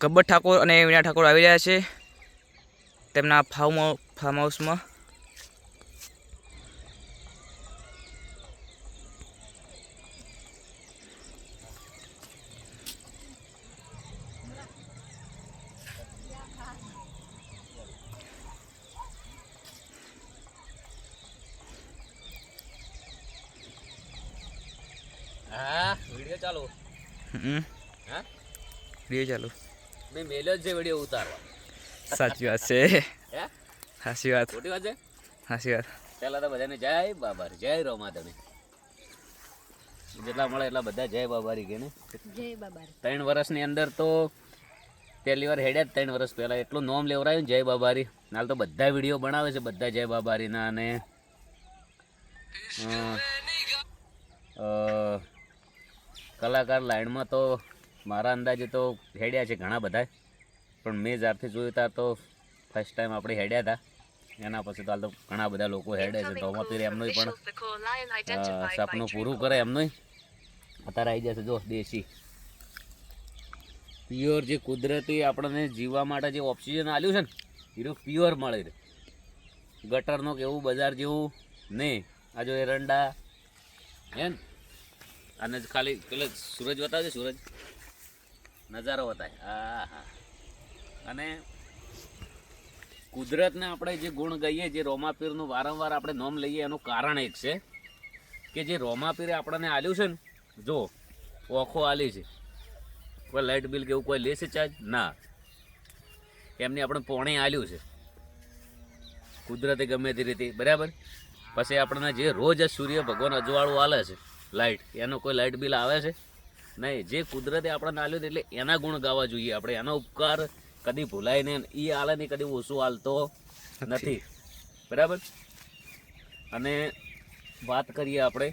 ગબ્બર ઠાકોર અને વીણા ઠાકોર આવી રહ્યા છે તેમના ફાર્મ હાઉસમાં। हाँ वीडियो चालू। हाँ વિડીયો ચાલુ। मैं मेलो से वीडियो उतारवा। સાચી વાત છે। હે સાચી વાત, ખોટી વાત છે? સાચી વાત। પહેલા તો બધાને જય બાબા જય રોમાધણી જેટલા મળે એટલા બધા જય બાબારી કે ને જય બાબારી। 3 વર્ષની અંદર તો પહેલી વાર હેડ્યા 3 વર્ષ પહેલા એટલું નોમ લેવરાયું જય બાબારી। નાલ તો બધા વિડીયો બનાવે છે બધા જય બાબારીના અને કલાકાર લાઈનમાં તો મારા અંદાજે તો હેડ્યા છે ઘણા બધા, પણ મેં જ્યારથી જોયું ત્યાં તો ફર્સ્ટ ટાઈમ આપણે હેડ્યા હતા। એના પછી તો હાલ તો ઘણા બધા લોકો હેડે છે। રોમાપીર એમનું પણ સપનું પૂરું કરે એમનું અત્યારે આવી જશે। જો દેશી પ્યોર જે કુદરતી આપણને જીવવા માટે જે ઓક્સિજન આલ્યું છે ને એ પ્યોર મળે છે, ગટરનો કે એવું બજાર જેવું નહીં। આ જો એરંડા હે ને અને ખાલી પેલે સૂરજ બતાવજો, સૂરજ નજારો બતાવે। હા હા અને કુદરતને આપણે જે ગુણ ગઈએ, જે રોમાપીરનું વારંવાર આપણે નોમ લઈએ એનું કારણ એક છે કે જે રોમાપીરે આપણને આલ્યું છે ને, જો ઓખો આલી છે, કોઈ લાઇટ બિલ કે એવું કોઈ લે છે ચાર્જ ના, એમની આપણે પોણી આલ્યું છે કુદરતે ગમે તે રીતે બરાબર। પછી આપણને જે રોજ સૂર્ય ભગવાન અજવાળું આલે છે લાઇટ, એનો કોઈ લાઇટ બિલ આવે છે નહીં। જે કુદરતે આપણને આલ્યું એટલે એના ગુણ ગાવા જોઈએ આપણે, એનો ઉપકાર કદી ભૂલાય નહીં, એ આલે નહીં કદી ઓછું આલતો નથી બરાબર। અને વાત કરીએ આપણે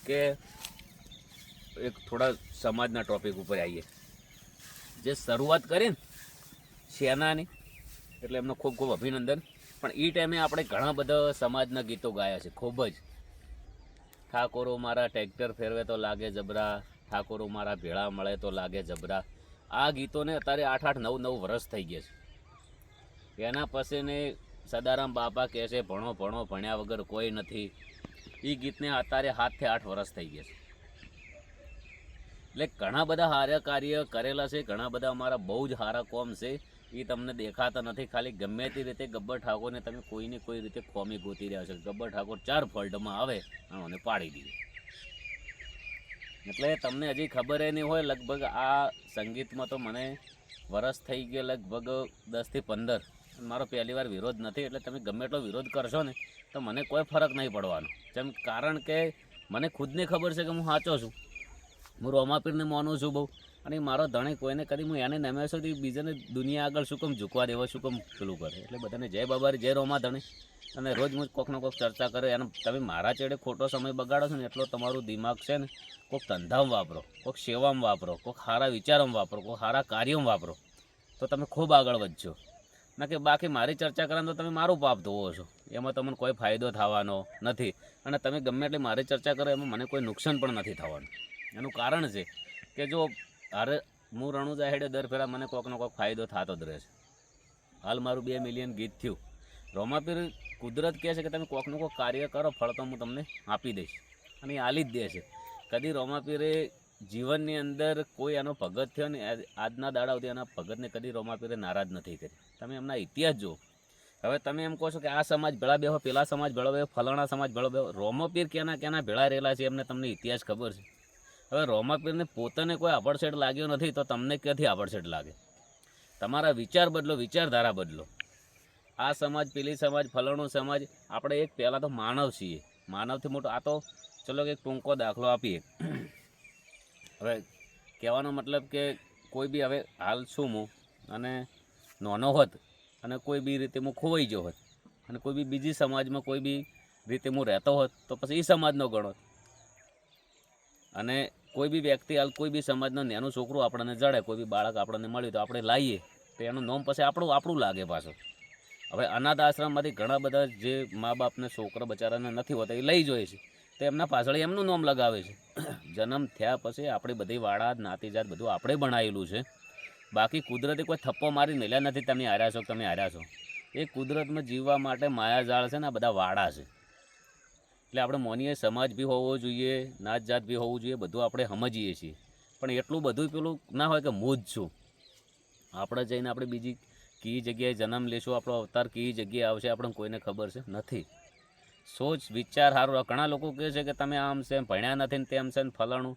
કે એક થોડા સમાજના ટોપિક ઉપર આવીએ। જે શરૂઆત કરી ને સેનાની એટલે એમનો ખૂબ ખૂબ અભિનંદન, પણ એ ટાઈમે આપણે ઘણા બધા સમાજના ગીતો ગાયા છે ખૂબ જ। ઠાકોરો મારા ટ્રેક્ટર ફેરવે તો લાગે જબરા, ઠાકોરો મારા ભેળા મળે તો લાગે જબરા। આ ગીતોને અત્યારે 8-8 9-9 વર્ષ થઈ ગયા છે। એના પછીને સદારામ બાપા કહે છે ભણો ભણો ભણ્યા વગર કોઈ નથી, એ ગીતને અત્યારે 7 થી 8 વર્ષ થઈ ગયા છે। એટલે ઘણા બધા સારા કાર્ય કરેલા છે, ઘણા બધા અમારા બહુ જ સારા કોમ છે, એ તમને દેખાતા નથી। ખાલી ગમે તે રીતે ગબ્બર ઠાકોરને તમે કોઈને કોઈ રીતે ખોમી ગોતી રહ્યા છો। ગબ્બર ઠાકોર 4 ફોલ્ટમાં આવે અને પાડી દીધું, એટલે તમને હજી ખબર નહીં હોય। લગભગ આ સંગીતમાં તો મને વરસ થઈ ગયો લગભગ 10 થી 15, મારો પહેલી વાર વિરોધ નથી, એટલે તમે ગમે એટલો વિરોધ કરશો ને તો મને કોઈ ફરક નહીં પડવાનો। જેમ કારણ કે મને ખુદને ખબર છે કે હું સાચો છું, હું રોમાપીરને માનું છું બહુ, અને મારો ધણી કોઈને કદી હું એને નમ્યો છું તો બીજાને દુનિયા આગળ શું કેમ ઝૂકવા દેવો, શું કેમ પેલું કરે। એટલે બધાને જય બાબારી જય રોમા ધણી। અને રોજ હું કોકનો કોક ચર્ચા કરે એને તમે મારા ચેડે ખોટો સમય બગાડો છો ને એટલો તમારું દિમાગ છે ને કોઈક ધંધામાં વાપરો, કોઈક સેવામાં વાપરો, કોઈક સારા વિચારોમાં વાપરો, કોઈક સારા કાર્યોમાં વાપરો તો તમે ખૂબ આગળ વધજો। ના કે બાકી મારી ચર્ચા કરો તો તમે મારું પાપ ધોવો છો, એમાં તમને કોઈ ફાયદો થવાનો નથી। અને તમે ગમે એટલે મારી ચર્ચા કરો એમાં મને કોઈ નુકસાન પણ નથી થવાનું। એનું કારણ છે કે જો અરે હું રણુજા હેડે દર ફેરા મને કોઈકનો કોઈક ફાયદો થતો જ રહે છે। હાલ મારું 2 મિલિયન ગીત થયું। રોમાપીર કુદરત કહે છે કે તમે કોઈકનું કોઈક કાર્ય કરો, ફળ તો હું તમને આપી દઈશ, અને એ આલી જ દે છે। કદી રોમાપીરે જીવનની અંદર કોઈ એનો ભગત થયો ને આજના દાડા સુધી એના ભગતને કદી રોમાપીરે નારાજ નથી કરી। તમે એમના ઇતિહાસ જુઓ। હવે તમે એમ કહો છો કે આ સમાજ ભેળા બેહો, પેલા સમાજ ભેળો બેહો, ફલાણા સમાજ ભેળો બેહો, રોમાપીર કેના ભેળા રહેલા છે એમને તમને ઇતિહાસ ખબર છે। હવે રોમાપીરને પોતાને કોઈ આભડછેડ લાગ્યો નથી તો તમને ક્યાંથી આભડછેડ લાગે? તમારા વિચાર બદલો, વિચારધારા બદલો। આ સમાજ પેલી સમાજ ફલાણો સમાજ, આપણે એક પહેલાં તો માનવ છીએ, માનવથી મોટો આ તો ચલો કે એક ટૂંકો દાખલો આપીએ। હવે કહેવાનો મતલબ કે કોઈ બી હવે હાલ છું હું અને નાનો હોત અને કોઈ બી રીતે હું ખોવાઈ ગયો હોત અને કોઈ બી બીજી સમાજમાં કોઈ બી રીતે હું રહેતો હોત તો પછી એ સમાજનો ગણો। અને કોઈ બી વ્યક્તિ હાલ કોઈ બી સમાજનો નાનું છોકરું આપણને જડે, કોઈ બી બાળક આપણને મળ્યું તો આપણે લાવીએ તો એનું નામ પછી આપણું લાગે પાછું। હવે અનાથ આશ્રમમાંથી ઘણા બધા જે મા બાપને છોકરા બચારાને નથી હોતા એ લઈ જોઈએ છે તો એમના પાછળ એમનું નામ લગાવે છે। જન્મ થયા પછી આપણી બધી વાળા નાતી જાત બધું આપણે બનાવેલું છે બાકી કુદરતે કોઈ થપ્પો મારી મેલ્યા નથી તમે હાર્યા છો તમે હાર્યા છો. એ કુદરતમાં જીવવા માટે માયાજાળ છે ને આ બધા વાડા છે. એટલે આપણે મોનીએ સમાજ બી હોવો જોઈએ, નાત જાત બી હોવું જોઈએ, બધું આપણે સમજીએ છીએ. પણ એટલું બધું પેલું ના હોય કે હું જ છું. આપણે જઈને આપણે બીજી કઈ જગ્યાએ જન્મ લેશું, આપણો અવતાર કઈ જગ્યાએ આવશે આપણને કોઈને ખબર છે નથી. સોચ વિચાર સારું. ઘણા લોકો કહે છે કે તમે આમ છે, ભણ્યા નથી ને તેમ છે ને ફલાણું.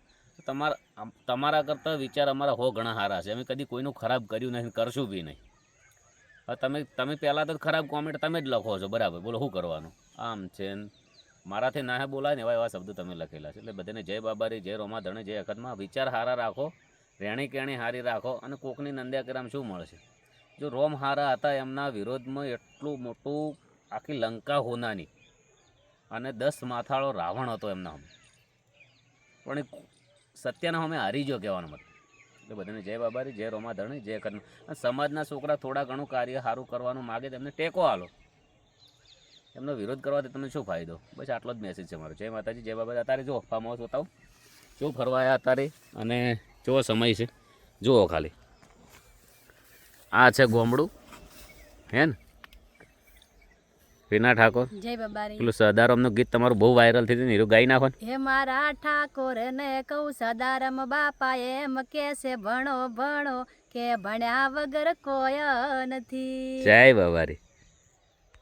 તમારા કરતાં વિચાર અમારા ગણા સારા છે. અમે કદી કોઈનું ખરાબ કર્યું નથી, કરશું બી નહીં. તમે પહેલાં તો ખરાબ કોમેન્ટ તમે જ લખો છો, બરાબર? બોલો શું કરવાનું? આમ છે ને મારાથી ના બોલાય ને એવા શબ્દો તમે લખેલા છે. એટલે બધાને જય બાબારી, જય રોમા ધણે, જય અખતમાં. વિચાર સારા રાખો, રહેણી કેણી સારી રાખો, અને કોકની નંદ્યા કર્યામાં શું મળશે? જો રોમ હારા હતા એમના વિરોધમાં એટલું મોટું આખી લંકા હોનાની અને 10 માથાળો રાવણ હતો એમના, પણ એ સત્યના અમે હારી ગયો કહેવાનો મતલબ. એટલે બધાને જય બાબારી, જય રોમા ધણી, જય અખતમાં. અને સમાજના છોકરા થોડા ઘણું કાર્ય સારું કરવાનું માગે તેમને ટેકો આલો. એમનો વિરોધ કરવાથી તમને શું ફાયદો? બસ આટલો જ મેસેજ છે મારો. જય માતાજી, જય બાબા. અત્યારે જો ફાર્મ હાઉસ બતાવું શું ફરવા આવ્યા અત્યારે, અને કેવો સમય છે જુઓ ખાલી. આ છે ગોમડું, હે ને? રીના ઠાકોર, જય બાબારી. પેલું સદારામનું ગીત તમારું બહુ વાયરલ થઈ હતું, ગાઈ નાખો ને. હે મારા ઠાકોર ને કહું, સદારામ બાપા એમ કે છે ભણો ભણો, કે ભણ્યા વગર કોઈ નથી. જય બાબારી.